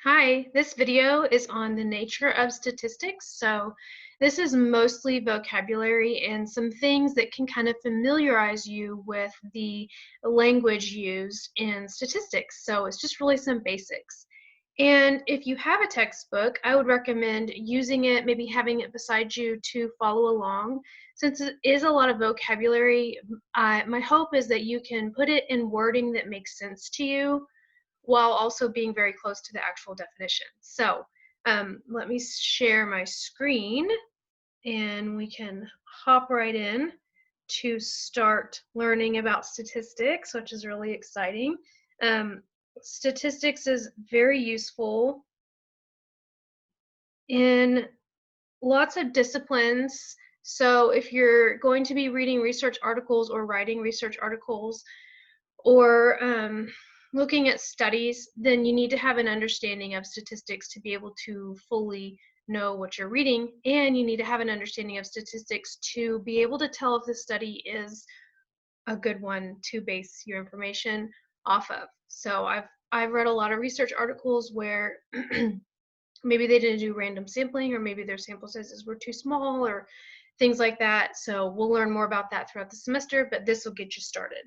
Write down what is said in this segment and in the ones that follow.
Hi, this video is on the nature of statistics. So this is mostly vocabulary and some things that can kind of familiarize you with the language used in statistics. So it's just really some basics. And if you have a textbook, I would recommend using it, maybe having it beside you to follow along. Since it is a lot of vocabulary, my hope is that you can put it in wording that makes sense to you while also being very close to the actual definition. So let me share my screen and we can hop right in to start learning about statistics, which is really exciting. Statistics is very useful in lots of disciplines. So if you're going to be reading research articles or writing research articles, or looking at studies, then you need to have an understanding of statistics to be able to fully know what you're reading, and you need to have an understanding of statistics to be able to tell if the study is a good one to base your information off of. So I've read a lot of research articles where maybe they didn't do random sampling, or maybe their sample sizes were too small, or things like that. So we'll learn more about that throughout the semester, but this will get you started.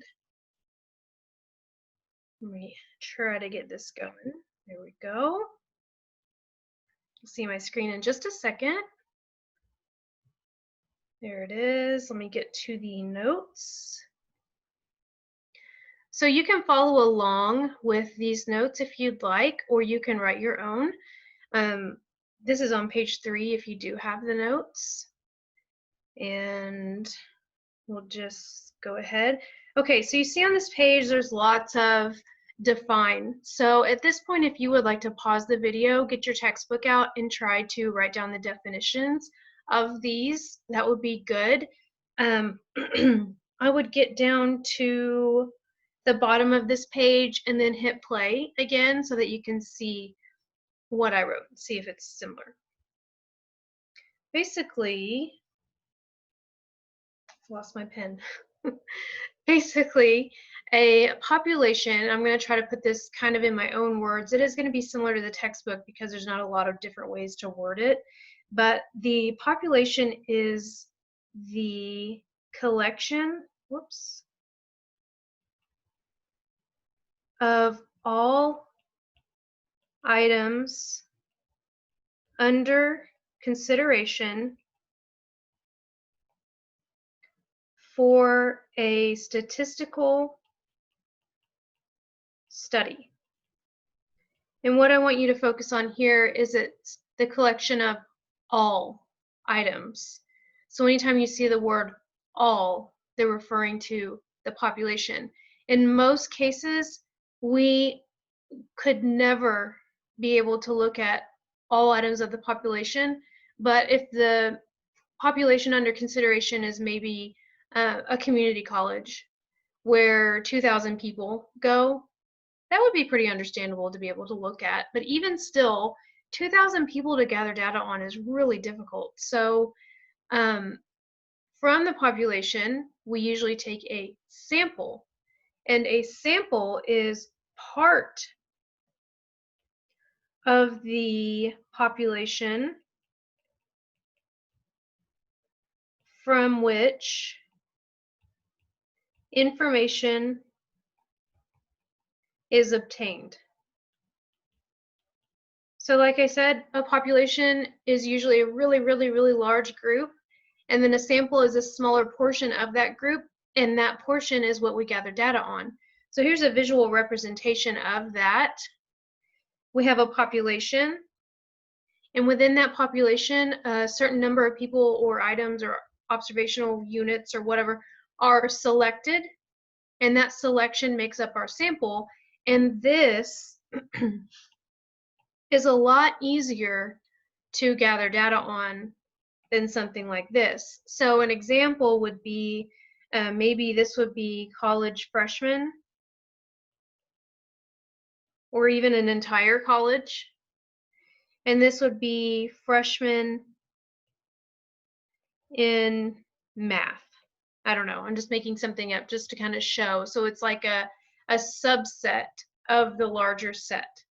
Let me try to get this going. There we go. You'll see my screen in just a second. There it is. Let me get to the notes. So you can follow along with these notes if you'd like, or you can write your own. This is on page 3 if you do have the notes. And we'll just go ahead. Okay, so you see on this page there's lots of define. So at this point, if you would like to pause the video, get your textbook out and try to write down the definitions of these, that would be good. I would get down to the bottom of this page and then hit play again so that you can see what I wrote, see if it's similar. Basically, lost my pen. Basically, a population, I'm going to try to put this kind of in my own words. It is going to be similar to the textbook because there's not a lot of different ways to word it. But the population is the collection, of all items under consideration for a statistical study. And what I want you to focus on here is it's the collection of all items. So anytime you see the word all, they're referring to the population. In most cases, we could never be able to look at all items of the population, but if the population under consideration is maybe a community college where 2,000 people go, that would be pretty understandable to be able to look at. But even still, 2,000 people to gather data on is really difficult. So from the population, we usually take a sample, and a sample is part of the population from which information is obtained. So like I said, a population is usually a really, really, really large group, and then a sample is a smaller portion of that group, and that portion is what we gather data on. So here's a visual representation of that. We have a population, and within that population, a certain number of people or items or observational units or whatever are selected, and that selection makes up our sample. And this is a lot easier to gather data on than something like this. So an example would be, maybe this would be college freshmen, or even an entire college. And this would be freshmen in math. I don't know, I'm just making something up just to kind of show. So it's like a subset of the larger set.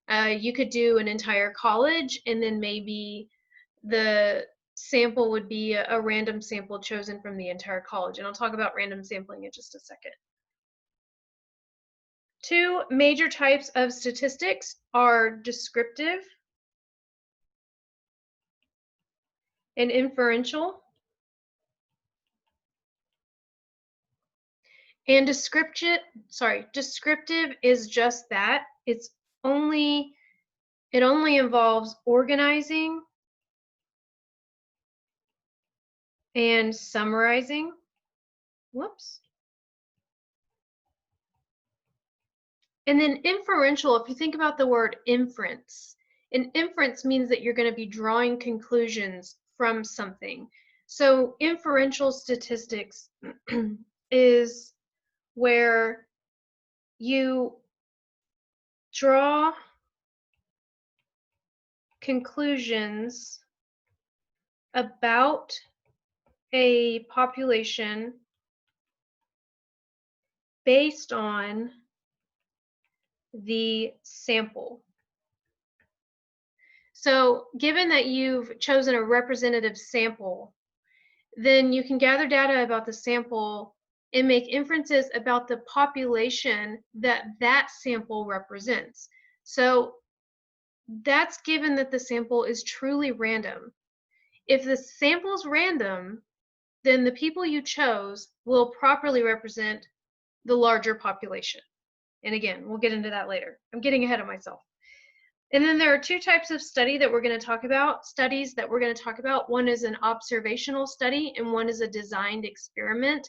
You could do an entire college, and then maybe the sample would be a random sample chosen from the entire college. And I'll talk about random sampling in just a second. Two major types of statistics are descriptive and inferential. And descriptive is just that. It only involves organizing and summarizing. Whoops. And then inferential, if you think about the word inference, an inference means that you're going to be drawing conclusions from something. So inferential statistics is where you draw conclusions about a population based on the sample. So given that you've chosen a representative sample, then you can gather data about the sample and make inferences about the population that that sample represents. So that's given that the sample is truly random. If the sample is random, then the people you chose will properly represent the larger population. And again, we'll get into that later. I'm getting ahead of myself. And then there are two types of studies that we're going to talk about. One is an observational study and one is a designed experiment.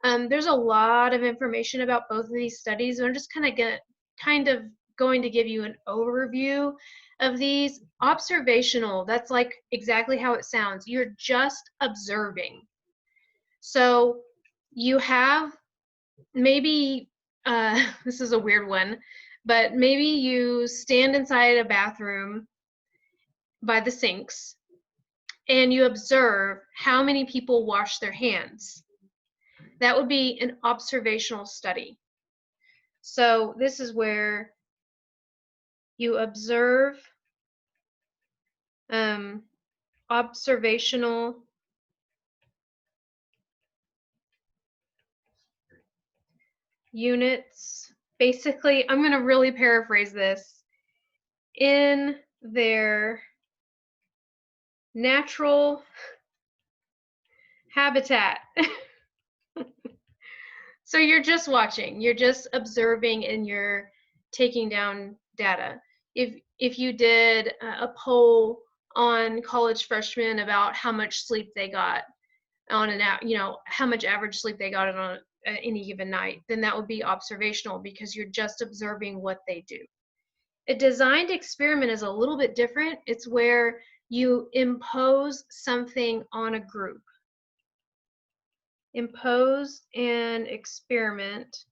There's a lot of information about both of these studies, and I'm just kind of going to give you an overview of these. Observational, that's like exactly how it sounds. You're just observing. So you have maybe, this is a weird one, but maybe you stand inside a bathroom by the sinks and you observe how many people wash their hands. That would be an observational study. So this is where you observe observational units. Basically, I'm going to really paraphrase this. In their natural habitat. So you're just watching, you're just observing, and you're taking down data. If you did a poll on college freshmen about how much sleep they got on how much average sleep they got on any given night, then that would be observational because you're just observing what they do. A designed experiment is a little bit different. It's where you impose something on a group. Impose an experiment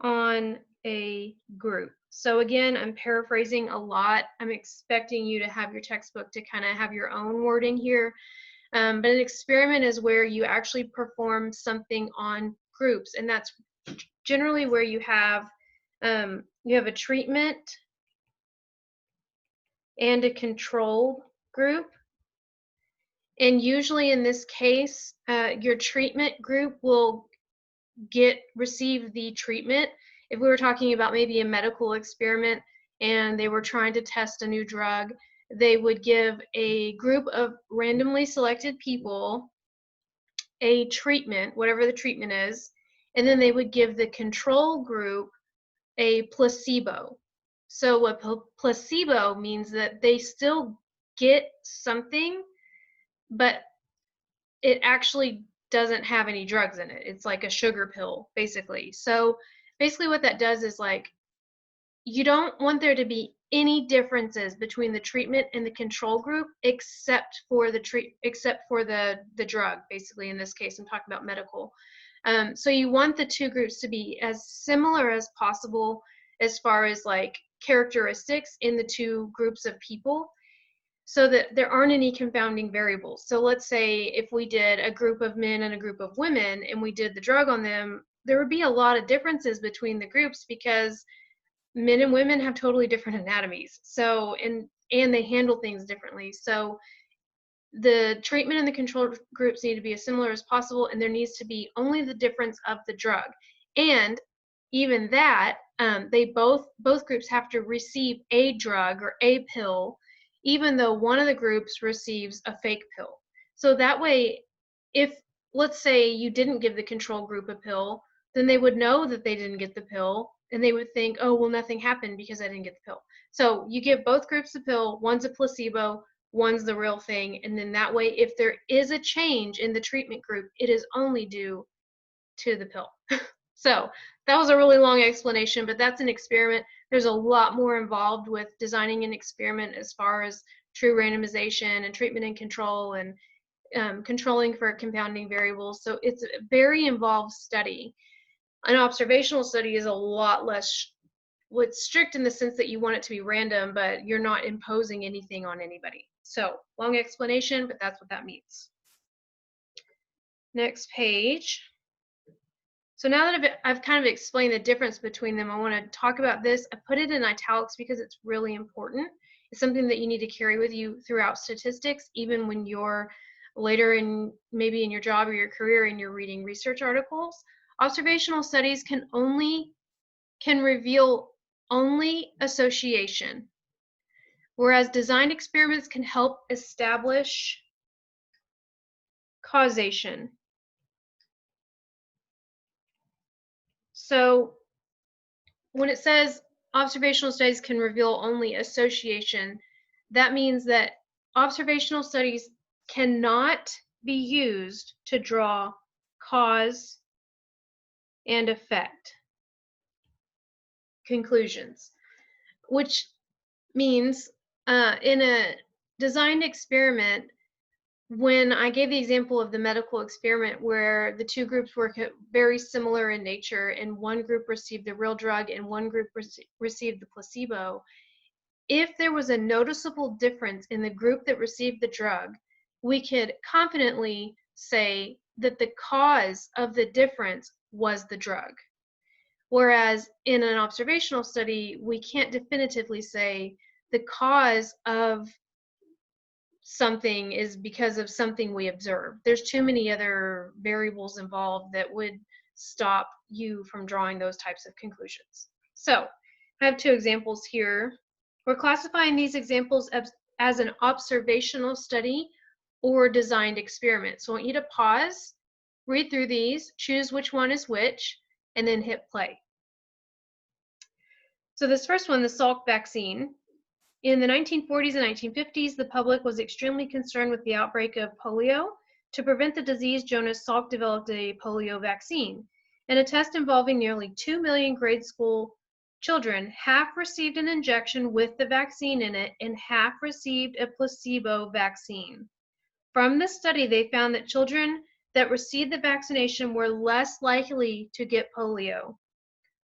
on a group. So again, I'm paraphrasing a lot. I'm expecting you to have your textbook to kind of have your own wording here. But an experiment is where you actually perform something on groups, and that's generally where you have a treatment and a control group. And usually in this case, your treatment group will receive the treatment. If we were talking about maybe a medical experiment and they were trying to test a new drug, they would give a group of randomly selected people a treatment, whatever the treatment is, and then they would give the control group a placebo. So what placebo means that they still get something, but it actually doesn't have any drugs in it. It's like a sugar pill, basically. So basically what that does is, like, you don't want there to be any differences between the treatment and the control group except for the drug. Basically, in this case, I'm talking about medical. So you want the two groups to be as similar as possible as far as like characteristics in the two groups of people, so that there aren't any confounding variables. So let's say if we did a group of men and a group of women and we did the drug on them, there would be a lot of differences between the groups because men and women have totally different anatomies. So, and they handle things differently. So the treatment and the control groups need to be as similar as possible, and there needs to be only the difference of the drug. And even that, both groups have to receive a drug or a pill, even though one of the groups receives a fake pill. So that way, if let's say you didn't give the control group a pill, then they would know that they didn't get the pill, and they would think, oh, well, nothing happened because I didn't get the pill. So you give both groups a pill, one's a placebo, one's the real thing, and then that way, if there is a change in the treatment group, it is only due to the pill. So that was a really long explanation, but that's an experiment. There's a lot more involved with designing an experiment as far as true randomization and treatment and control and controlling for compounding variables. So it's a very involved study. An observational study is a lot less strict in the sense that you want it to be random, but you're not imposing anything on anybody. So long explanation, but that's what that means. Next page. So now that I've kind of explained the difference between them, I want to talk about this. I put it in italics because it's really important. It's something that you need to carry with you throughout statistics, even when you're later in maybe in your job or your career and you're reading research articles. Observational studies can reveal only association, whereas designed experiments can help establish causation. So when it says observational studies can reveal only association, that means that observational studies cannot be used to draw cause and effect conclusions, which means in a designed experiment, when I gave the example of the medical experiment where the two groups were very similar in nature and one group received the real drug and one group received the placebo, if there was a noticeable difference in the group that received the drug, we could confidently say that the cause of the difference was the drug. Whereas in an observational study, we can't definitively say the cause of something is because of something we observed. There's too many other variables involved that would stop you from drawing those types of conclusions. So I have two examples here. We're classifying these examples as an observational study or designed experiment. So I want you to pause, read through these, choose which one is which, and then hit play. So this first one, the Salk vaccine. In the 1940s and 1950s, the public was extremely concerned with the outbreak of polio. To prevent the disease, Jonas Salk developed a polio vaccine. In a test involving nearly 2 million grade school children, half received an injection with the vaccine in it and half received a placebo vaccine. From this study, they found that children that received the vaccination were less likely to get polio.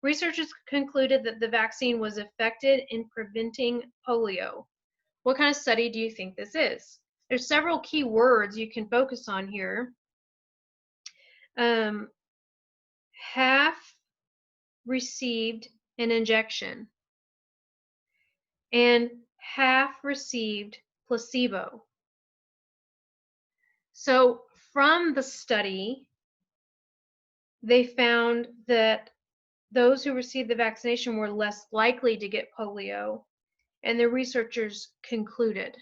Researchers concluded that the vaccine was effective in preventing polio. What kind of study do you think this is? There's several key words you can focus on here. Half received an injection and half received placebo. So from the study, they found that those who received the vaccination were less likely to get polio, and the researchers concluded.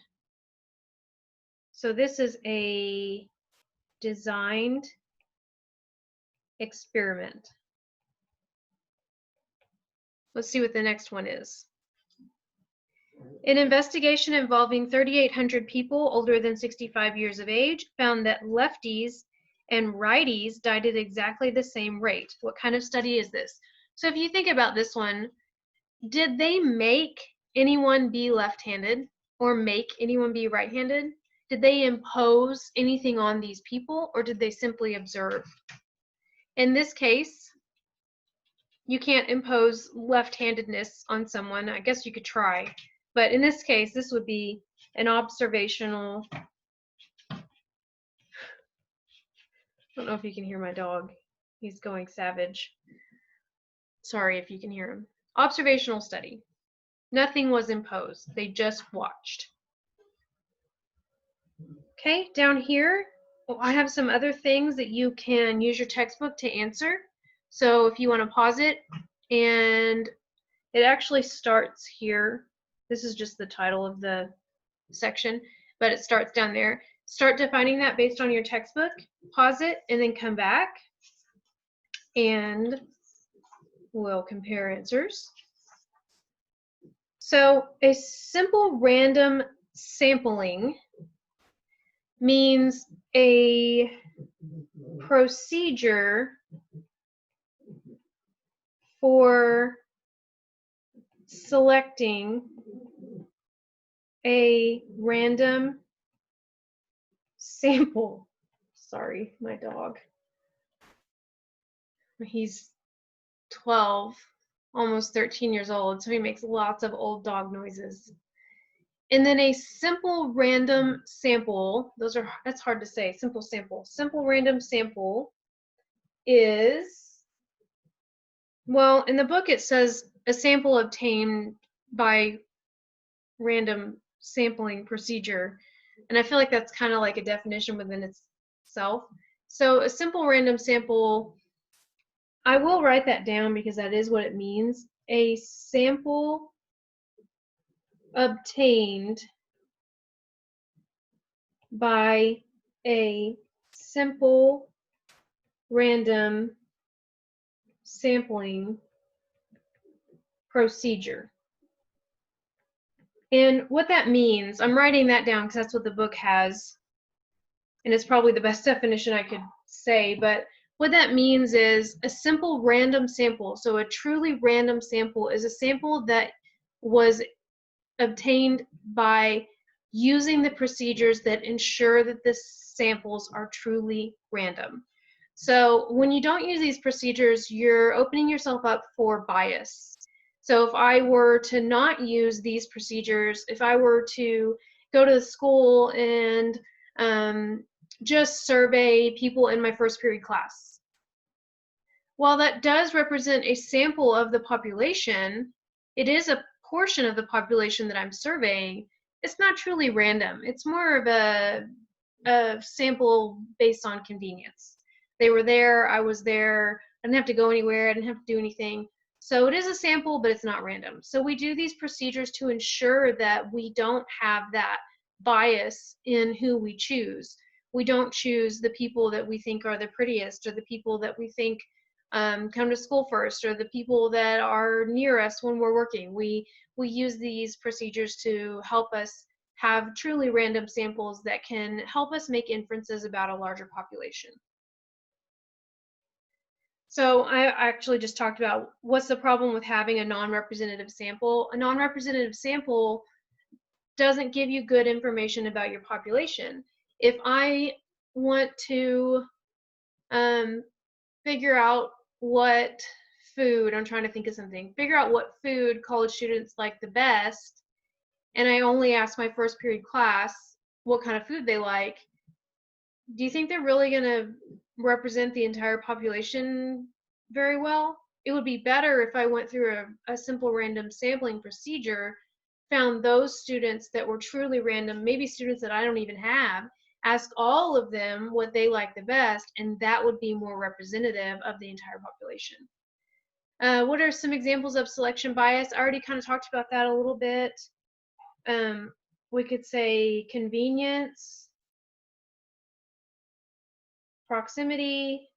So this is a designed experiment. Let's see what the next one is. An investigation involving 3,800 people older than 65 years of age found that lefties and righties died at exactly the same rate. What kind of study is this? So if you think about this one, did they make anyone be left-handed or make anyone be right-handed? Did they impose anything on these people, or did they simply observe? In this case, you can't impose left-handedness on someone. I guess you could try, but in this case, this would be an observational. I don't know if you can hear my dog. He's going savage. Sorry if you can hear him. Observational study. Nothing was imposed. They just watched. Okay, down here, I have some other things that you can use your textbook to answer. So if you want to pause it, and it actually starts here. This is just the title of the section, but it starts down there. Start defining that based on your textbook, pause it, and then come back, and we'll compare answers. So a simple random sampling means a procedure for selecting a random sample. Sorry, my dog. He's 12, almost 13 years old, so he makes lots of old dog noises. And then a simple random sample, that's hard to say, simple sample. Simple random sample is, well, in the book it says a sample obtained by random sampling procedure, and I feel like that's kind of like a definition within itself. So a simple random sample, I will write that down because that is what it means. A sample obtained by a simple random sampling procedure. And what that means, I'm writing that down because that's what the book has, and it's probably the best definition I could say, but what that means is a simple random sample. So a truly random sample is a sample that was obtained by using the procedures that ensure that the samples are truly random. So when you don't use these procedures, you're opening yourself up for bias. So if I were to not use these procedures, if I were to go to the school and just survey people in my first period class, while that does represent a sample of the population, it is a portion of the population that I'm surveying. It's not truly random. It's more of a sample based on convenience. They were there, I was there, I didn't have to go anywhere, I didn't have to do anything. So it is a sample, but it's not random. So we do these procedures to ensure that we don't have that bias in who we choose. We don't choose the people that we think are the prettiest, or the people that we think come to school first, or the people that are near us when we're working. We use these procedures to help us have truly random samples that can help us make inferences about a larger population. So I actually just talked about what's the problem with having a non-representative sample. A non-representative sample doesn't give you good information about your population. If I want to figure out what food, I'm trying to think of something, figure out what food college students like the best, and I only ask my first period class what kind of food they like, do you think they're really going to represent the entire population very well? It would be better if I went through a simple random sampling procedure, found those students that were truly random, maybe students that I don't even have, ask all of them what they like the best, and that would be more representative of the entire population. What are some examples of selection bias? I already kind of talked about that a little bit. We could say convenience, proximity,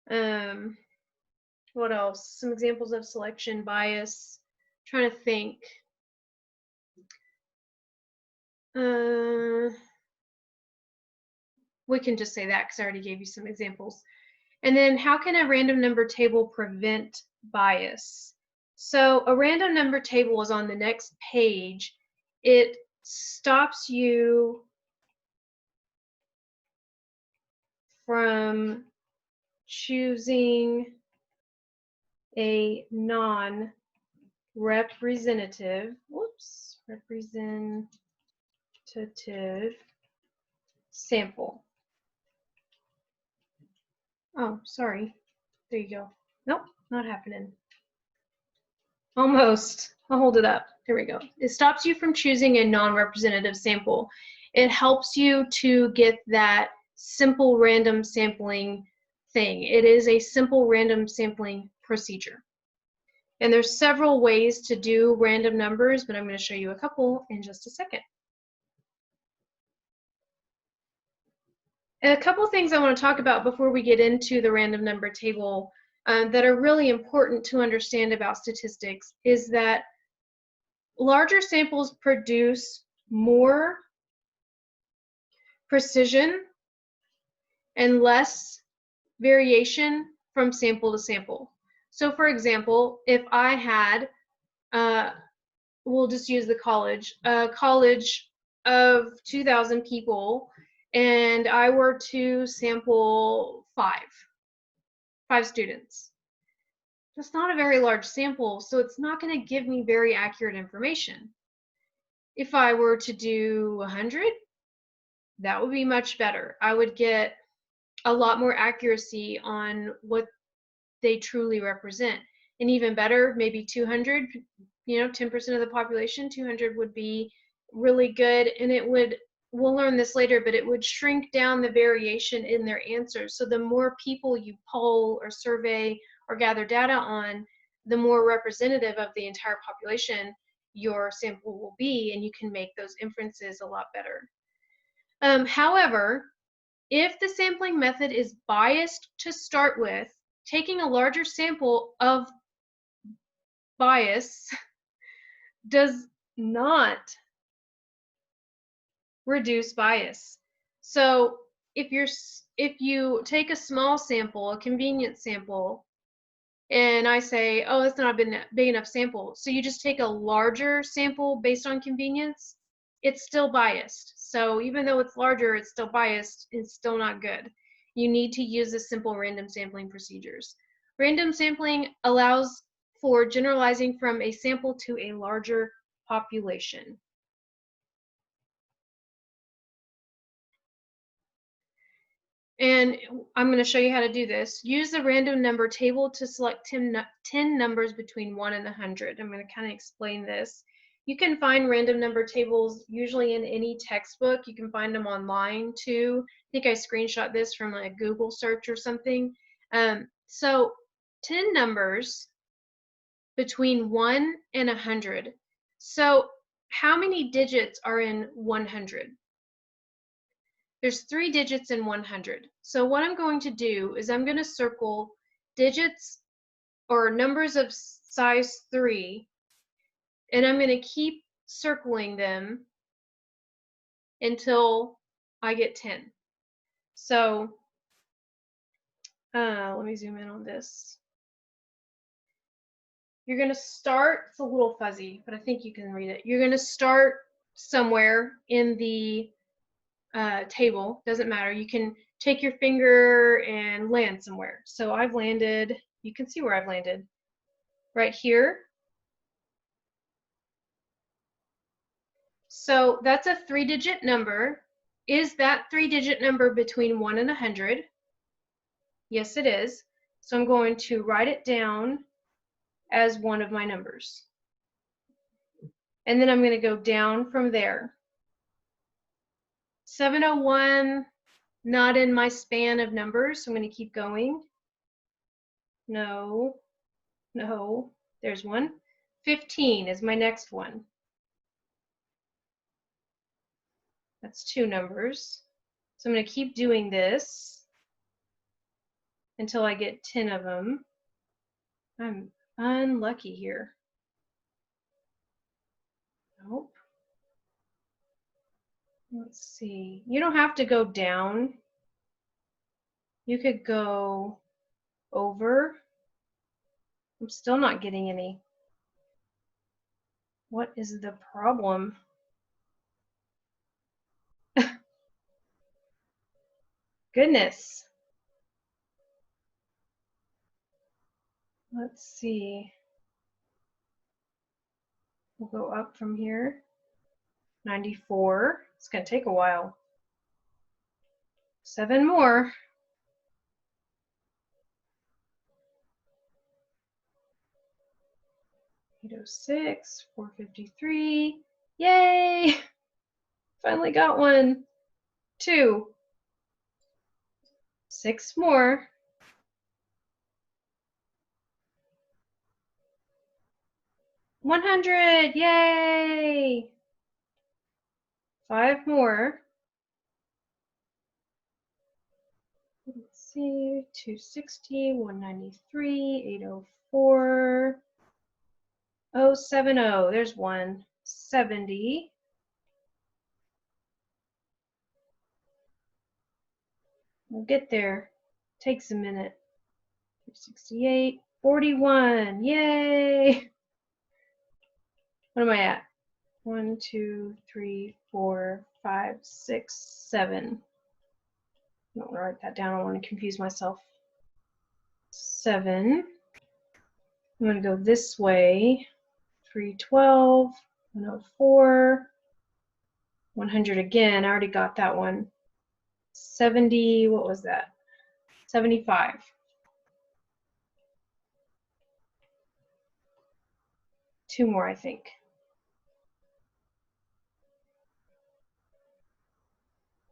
what else? Some examples of selection bias. I'm trying to think. We can just say that because I already gave you some examples. And then how can a random number table prevent bias? So a random number table is on the next page. It stops you from choosing a non-representative, representative sample. Oh, sorry. There you go. Nope, Not happening. Almost. I'll hold it up. There we go. It stops you from choosing a non-representative sample. It helps you to get that simple random sampling thing. It is a simple random sampling procedure. And there's several ways to do random numbers, but I'm going to show you a couple in just a second. And a couple things I want to talk about before we get into the random number table that are really important to understand about statistics is that larger samples produce more precision and less variation from sample to sample. So for example, if I had, we'll just use the college, a college of 2,000 people, and I were to sample five students. That's not a very large sample, so it's not going to give me very accurate information. If I were to do 100, that would be much better. I would get a lot more accuracy on what they truly represent. And even better, maybe 200, 10% of the population, 200 would be really good. And it would, we'll learn this later, but it would shrink down the variation in their answers. So the more people you poll or survey or gather data on, the more representative of the entire population your sample will be, and you can make those inferences a lot better. However, if the sampling method is biased to start with, taking a larger sample of bias does not reduce bias. So if you take a small sample, a convenience sample, and I say, oh, that's not a big enough sample, so you just take a larger sample based on convenience, it's still biased. So even though it's larger, it's still biased, it's still not good. You need to use the simple random sampling procedures. Random sampling allows for generalizing from a sample to a larger population. And I'm going to show you how to do this. Use the random number table to select 10 numbers between 1 and 100. I'm going to kind of explain this. You can find random number tables usually in any textbook. You can find them online too. I think I screenshot this from a Google search or something. So 10 numbers between 1 and 100. So how many digits are in 100? There's 3 digits in 100. So what I'm going to do is I'm going to circle digits or numbers of size 3, and I'm going to keep circling them until I get 10. So let me zoom in on this. You're going to start, it's a little fuzzy, but I think you can read it. You're going to start somewhere in the table, doesn't matter. You can take your finger and land somewhere. So I've landed, you can see where I've landed, right here. So that's a 3-digit number. Is that 3-digit number between 1 and 100? Yes, it is. So I'm going to write it down as one of my numbers. And then I'm going to go down from there. 701, not in my span of numbers, so I'm going to keep going. No, no, there's one. 15 is my next one. That's 2 numbers. So I'm going to keep doing this until I get 10 of them. I'm unlucky here. Nope. Let's see. You don't have to go down. You could go over. I'm still not getting any. What is the problem? Goodness. Let's see. We'll go up from here. 94. It's going to take a while. 7 more. 806, 453. Yay! Finally got one. 2. 6 more. 100. Yay! 5 more. Let's see, 260, 193, 804, 070. There's one. 70. We'll get there. Takes a minute. 368, 41. Yay! What am I at? 1, 2, 3, 4, 5, 6, 7. I don't want to write that down. I don't want to confuse myself. 7. I'm going to go this way. 312, 104, 100 again. I already got that one. 70, what was that? 75. Two more, I think.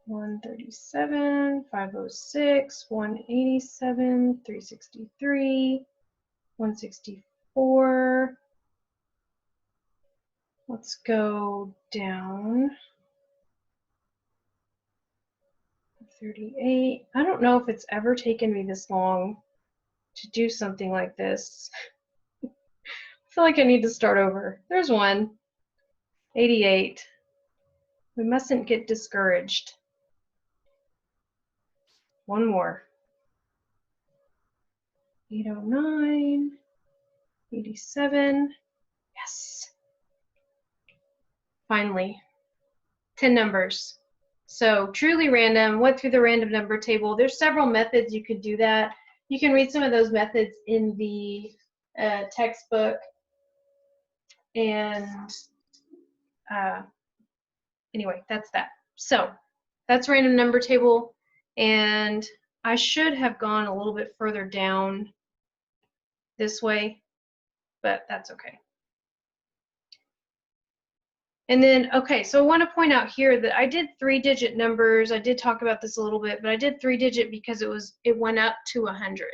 137, 506, 187, 363, 164. Let's go down. 38. I don't know if it's ever taken me this long to do something like this. I feel like I need to start over. There's one. 88. We mustn't get discouraged. One more. 809. 87. Yes. Finally. 10 numbers. So truly random, went through the random number table. There's several methods you could do that. You can read some of those methods in the textbook. And anyway, that's that. So that's random number table. And I should have gone a little bit further down this way, but that's okay. And then, okay, so I want to point out here that I did 3-digit numbers. I did talk about this a little bit, but I did 3-digit because it went up to 100.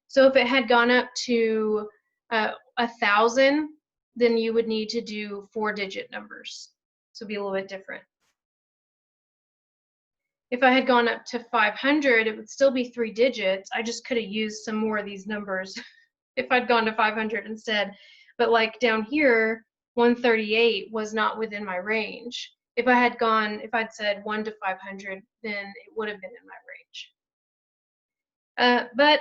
So if it had gone up to 1,000, then you would need to do 4-digit numbers. So it'd be a little bit different. If I had gone up to 500, it would still be 3 digits. I just could have used some more of these numbers if I'd gone to 500 instead. But like down here, 138 was not within my range. If I'd said 1 to 500, then it would have been in my range. But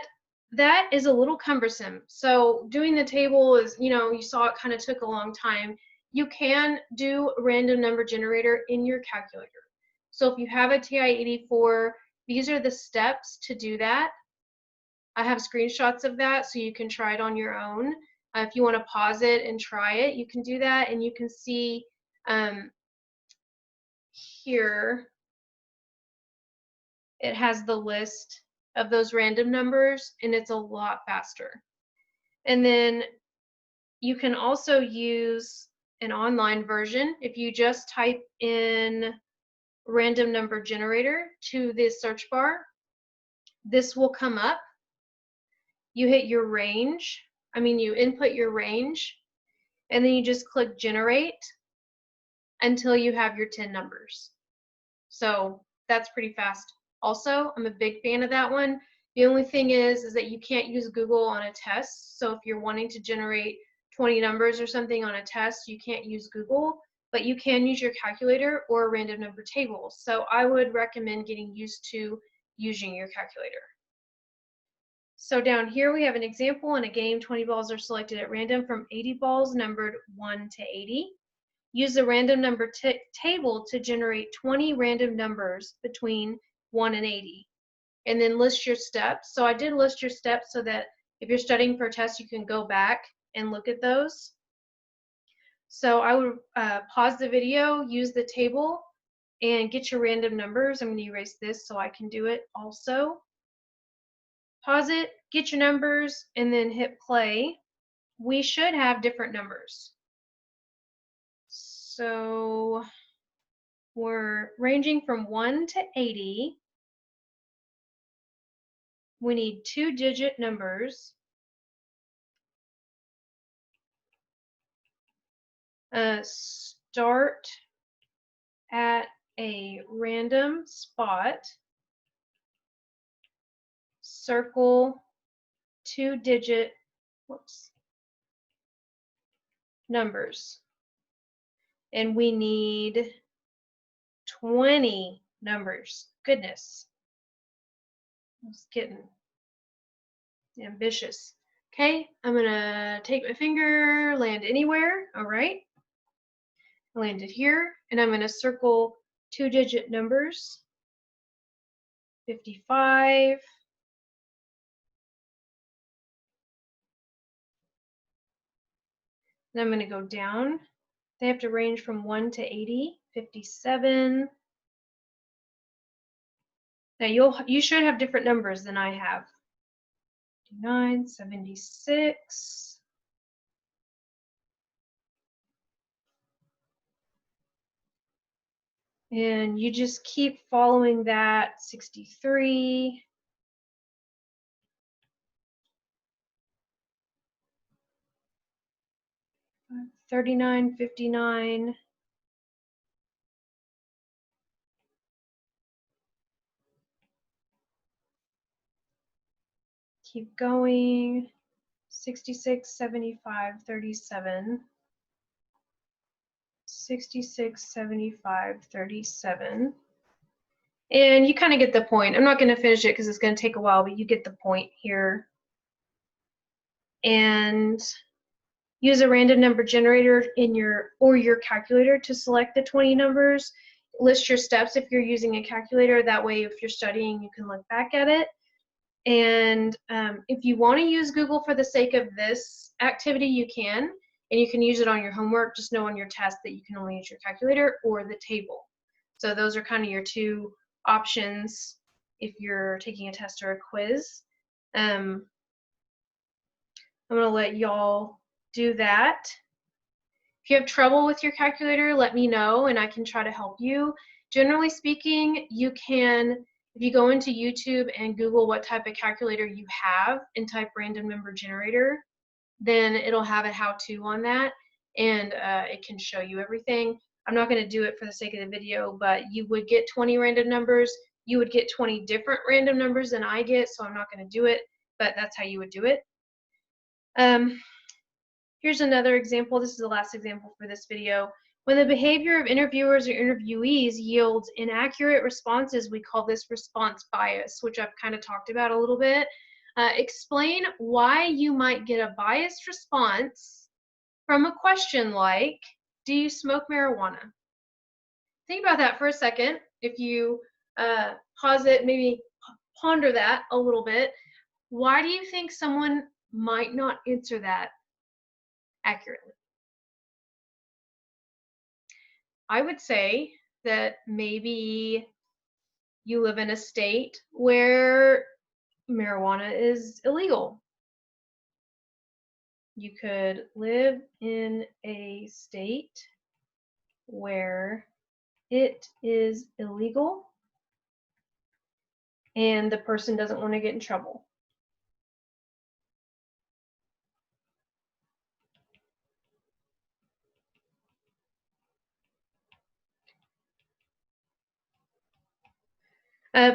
that is a little cumbersome. So doing the table is, you saw it kind of took a long time. You can do a random number generator in your calculator. So if you have a TI-84, these are the steps to do that. I have screenshots of that so you can try it on your own. If you want to pause it and try it, you can do that, and you can see here it has the list of those random numbers, and it's a lot faster. And then you can also use an online version. If you just type in random number generator to the search bar, this will come up. You hit your range, you input your range, and then you just click generate until you have your 10 numbers. So that's pretty fast. Also, I'm a big fan of that one. The only thing is that you can't use Google on a test. So if you're wanting to generate 20 numbers or something on a test, you can't use Google, but you can use your calculator or a random number table. So I would recommend getting used to using your calculator. So down here we have an example. In a game, 20 balls are selected at random from 80 balls numbered 1 to 80. Use the random number table to generate 20 random numbers between 1 and 80. And then list your steps. So I did list your steps so that if you're studying for a test, you can go back and look at those. So I would pause the video, use the table, and get your random numbers. I'm going to erase this so I can do it also. Pause it, get your numbers, and then hit play. we should have different numbers. So we're ranging from 1 to 80. We need 2-digit numbers. Start at a random spot. Circle 2-digit numbers. And we need 20 numbers. Goodness. I was getting ambitious. Okay, I'm gonna take my finger, land anywhere. All right. I landed here, and I'm gonna circle 2-digit numbers. 55. Then I'm gonna go down. They have to range from 1 to 80. 57. Now you should have different numbers than I have. 59, 76. And you just keep following that. 63. 39, 59. Keep going. 66, 75, 37. 66, 75, 37. And you kind of get the point. I'm not going to finish it because it's going to take a while, but you get the point here. And use a random number generator in your calculator to select the 20 numbers. List your steps if you're using a calculator. That way, if you're studying, you can look back at it. And if you want to use Google for the sake of this activity, you can. And you can use it on your homework. Just know on your test that you can only use your calculator or the table. So those are kind of your two options if you're taking a test or a quiz. I'm going to let y'all do that. If you have trouble with your calculator, let me know and I can try to help you. Generally speaking, you can, if you go into YouTube and Google what type of calculator you have and type random number generator, then it'll have a how-to on that, and it can show you everything. I'm not going to do it for the sake of the video, but you would get 20 random numbers. You would get 20 different random numbers than I get, so I'm not going to do it, but that's how you would do it. Here's another example. This is the last example for this video. When the behavior of interviewers or interviewees yields inaccurate responses, we call this response bias, which I've kind of talked about a little bit. Explain why you might get a biased response from a question like, do you smoke marijuana? Think about that for a second. If you pause it, maybe ponder that a little bit. Why do you think someone might not answer that accurately? I would say that maybe you live in a state where marijuana is illegal. You could live in a state where it is illegal and the person doesn't want to get in trouble.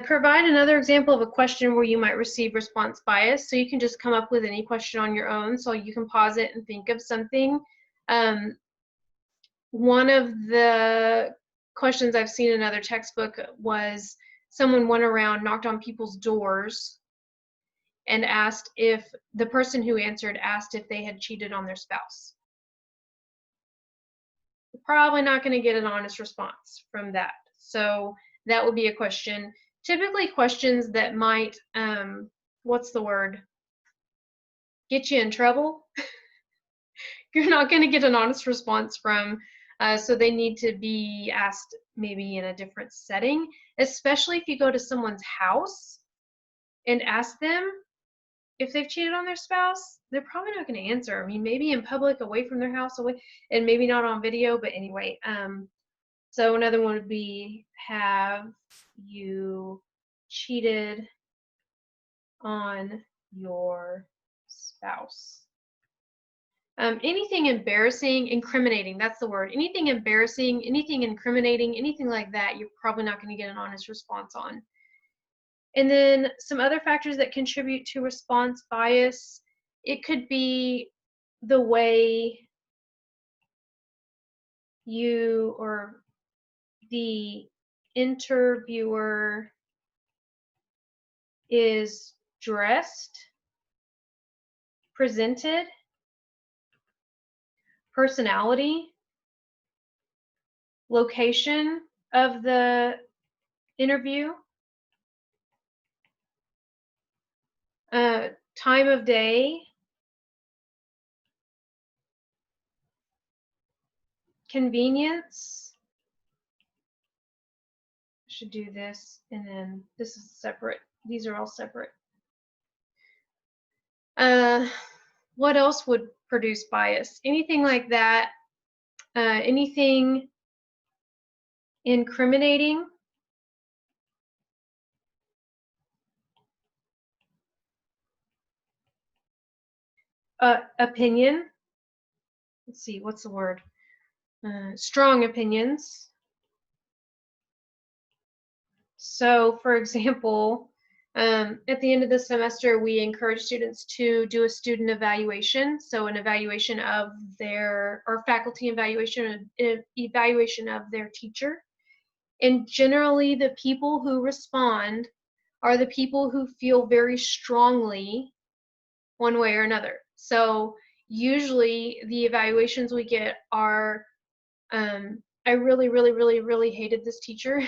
Provide another example of a question where you might receive response bias. So you can just come up with any question on your own. So you can pause it and think of something. One of the questions I've seen in another textbook was someone went around, knocked on people's doors, and asked if the person who answered asked if they had cheated on their spouse. You're probably not going to get an honest response from that. So that would be a question. Typically questions that might, what's the word? Get you in trouble. You're not going to get an honest response from, so they need to be asked maybe in a different setting, especially if you go to someone's house and ask them. if they've cheated on their spouse, they're probably not going to answer. I mean, maybe in public, away from their house, away, and maybe not on video. But anyway, so another one would be, have you cheated on your spouse? Anything embarrassing, incriminating, that's the word. Anything embarrassing, anything incriminating, anything like that, you're probably not going to get an honest response on. And then some other factors that contribute to response bias, it could be the way you or the interviewer is dressed, presented, personality, location of the interview, time of day, convenience. I should do this, and then this is separate. These are all separate. What else would produce bias? Anything like that. Anything incriminating. Opinion. Let's see, what's the word? Strong opinions. So, for example, at the end of the semester, we encourage students to do a student evaluation. So an evaluation of their, or faculty evaluation, an evaluation of their teacher. And generally, the people who respond are the people who feel very strongly one way or another. So usually the evaluations we get are, I really, really, really, really hated this teacher.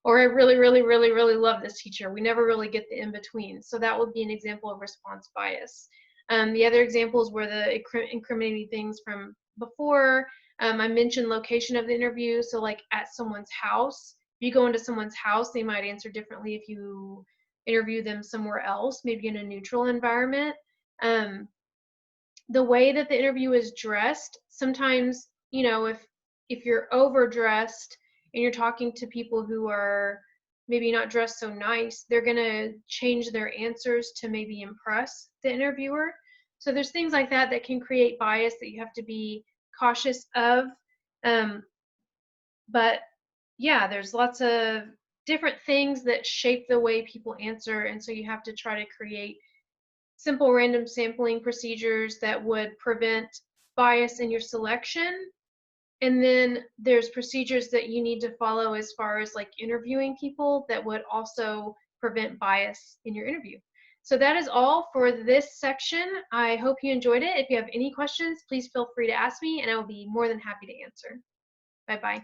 Or I really, really, really, really love this teacher. We never really get the in-between. So that would be an example of response bias. The other examples were the incriminating things from before. I mentioned location of the interview. So like at someone's house, if you go into someone's house, they might answer differently if you interview them somewhere else, maybe in a neutral environment. The way that the interview is dressed, sometimes, you know, if you're overdressed and you're talking to people who are maybe not dressed so nice, they're going to change their answers to maybe impress the interviewer. So there's things like that that can create bias that you have to be cautious of. But yeah, there's lots of different things that shape the way people answer, and so you have to try to create simple random sampling procedures that would prevent bias in your selection. And then there's procedures that you need to follow as far as like interviewing people that would also prevent bias in your interview. So that is all for this section. I hope you enjoyed it. If you have any questions, please feel free to ask me and I will be more than happy to answer. Bye-bye.